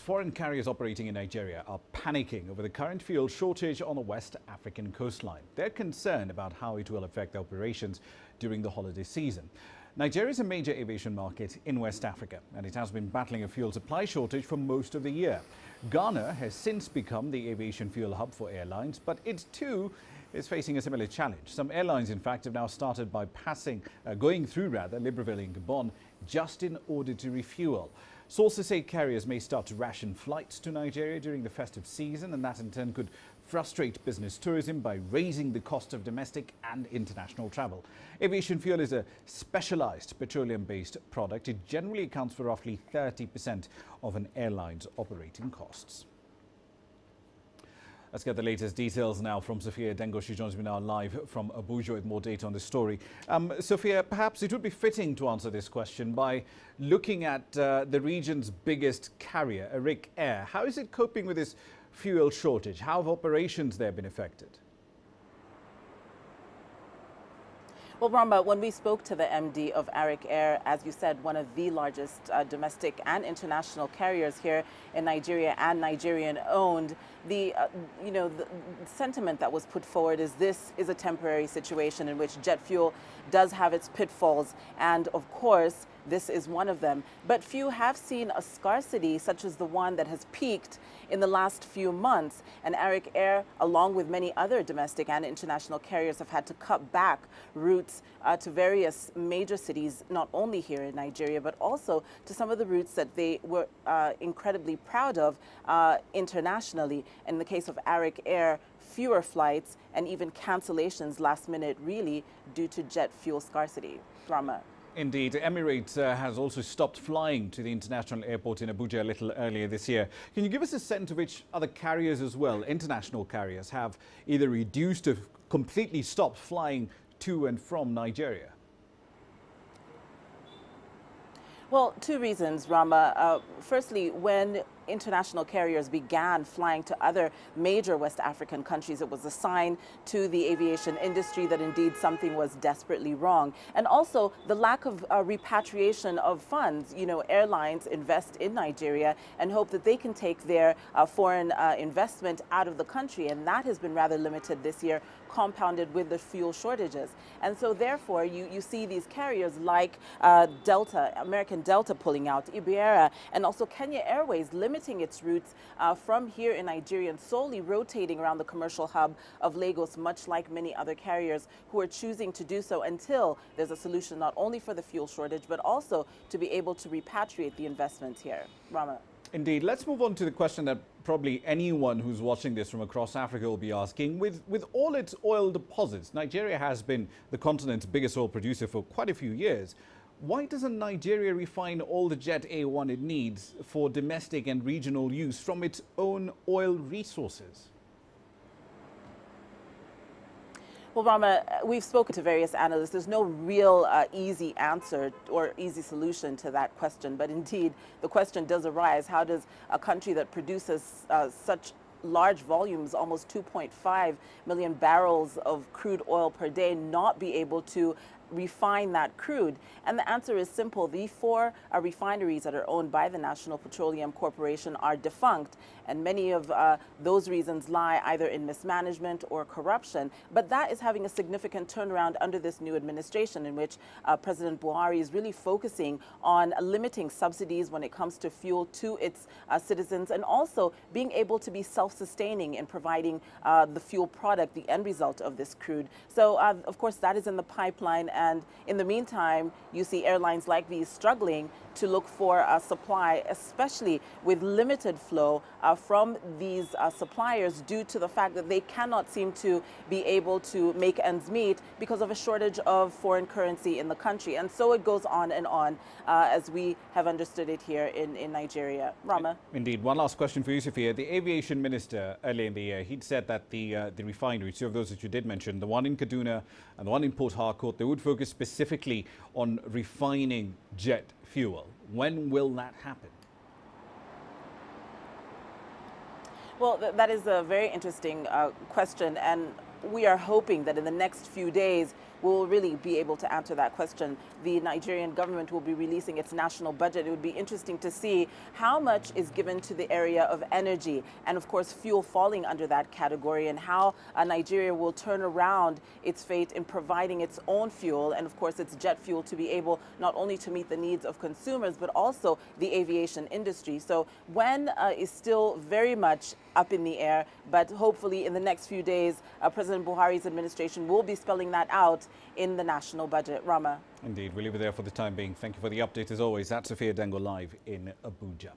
foreign carriers operating in Nigeria are panicking over the current fuel shortage on the West African coastline. They're concerned about how it will affect their operations during the holiday season. Nigeria is a major aviation market in West Africa, and it has been battling a fuel supply shortage for most of the year. Ghana has since become the aviation fuel hub for airlines, but it too is facing a similar challenge. Some airlines, in fact, have now started by going through Libreville in Gabon just in order to refuel. Sources say carriers may start to ration flights to Nigeria during the festive season, and that in turn could frustrate business tourism by raising the cost of domestic and international travel. Aviation fuel is a specialised petroleum-based product. It generally accounts for roughly 30% of an airline's operating costs. Let's get the latest details now from Sophia Dengo. She joins me now live from Abuja with more data on this story. Sophia, perhaps it would be fitting to answer this question by looking at the region's biggest carrier, Arik Air. How is it coping with this fuel shortage? How have operations there been affected? Well, Rama, when we spoke to the MD of Arik Air, as you said, one of the largest domestic and international carriers here in Nigeria and Nigerian-owned, the sentiment that was put forward is this is a temporary situation in which jet fuel does have its pitfalls, and of course, this is one of them. But few have seen a scarcity such as the one that has peaked in the last few months. And Arik Air, along with many other domestic and international carriers, have had to cut back routes to various major cities, not only here in Nigeria, but also to some of the routes that they were incredibly proud of internationally. In the case of Arik Air, fewer flights and even cancellations last minute, really due to jet fuel scarcity. Rama. Indeed. Emirates has also stopped flying to the international airport in Abuja a little earlier this year. Can you give us a sense of which other carriers as well, international carriers, have either reduced or completely stopped flying to and from Nigeria? Well, two reasons, Rama. Firstly, when international carriers began flying to other major West African countries, it was a sign to the aviation industry that indeed something was desperately wrong. And also the lack of repatriation of funds. You know, airlines invest in Nigeria and hope that they can take their foreign investment out of the country. And that has been rather limited this year, compounded with the fuel shortages. And so therefore, you see these carriers like Delta, American Delta pulling out, Iberia, and also Kenya Airways limiting its routes from here in Nigeria and solely rotating around the commercial hub of Lagos, much like many other carriers who are choosing to do so until there's a solution not only for the fuel shortage, but also to be able to repatriate the investments here. Rama. Indeed. Let's move on to the question that probably anyone who's watching this from across Africa will be asking. With all its oil deposits, Nigeria has been the continent's biggest oil producer for quite a few years. Why doesn't Nigeria refine all the Jet A1 it needs for domestic and regional use from its own oil resources? Well, Rama, we've spoken to various analysts. There's no real easy answer or easy solution to that question. But indeed, the question does arise. How does a country that produces such large volumes, almost 2.5 million barrels of crude oil per day, not be able to refine that crude? And the answer is simple. The four refineries that are owned by the National Petroleum Corporation are defunct, and many of those reasons lie either in mismanagement or corruption. But that is having a significant turnaround under this new administration, in which President Buhari is really focusing on limiting subsidies when it comes to fuel to its citizens, and also being able to be self-sustaining in providing the fuel product, the end result of this crude. So, of course, that is in the pipeline. And in the meantime, you see airlines like these struggling to look for supply, especially with limited flow from these suppliers due to the fact that they cannot seem to be able to make ends meet because of a shortage of foreign currency in the country. And so it goes on and on as we have understood it here in Nigeria. Rama? Indeed. One last question for you, Sophia. The aviation minister earlier in the year, he'd said that the refineries, two of those that you did mention, the one in Kaduna and the one in Port Harcourt, they would focus specifically on refining jet fuel. When will that happen? Well, that is a very interesting question, and we are hoping that in the next few days we'll really be able to answer that question. The Nigerian government will be releasing its national budget. It would be interesting to see how much is given to the area of energy and, of course, fuel falling under that category, and how Nigeria will turn around its fate in providing its own fuel and, of course, its jet fuel to be able not only to meet the needs of consumers, but also the aviation industry. So when is still very much up in the air, but hopefully in the next few days, President Buhari's administration will be spelling that out in the national budget. Rama. Indeed, we'll leave it there for the time being. Thank you for the update as always. That's Sophia Dango live in Abuja.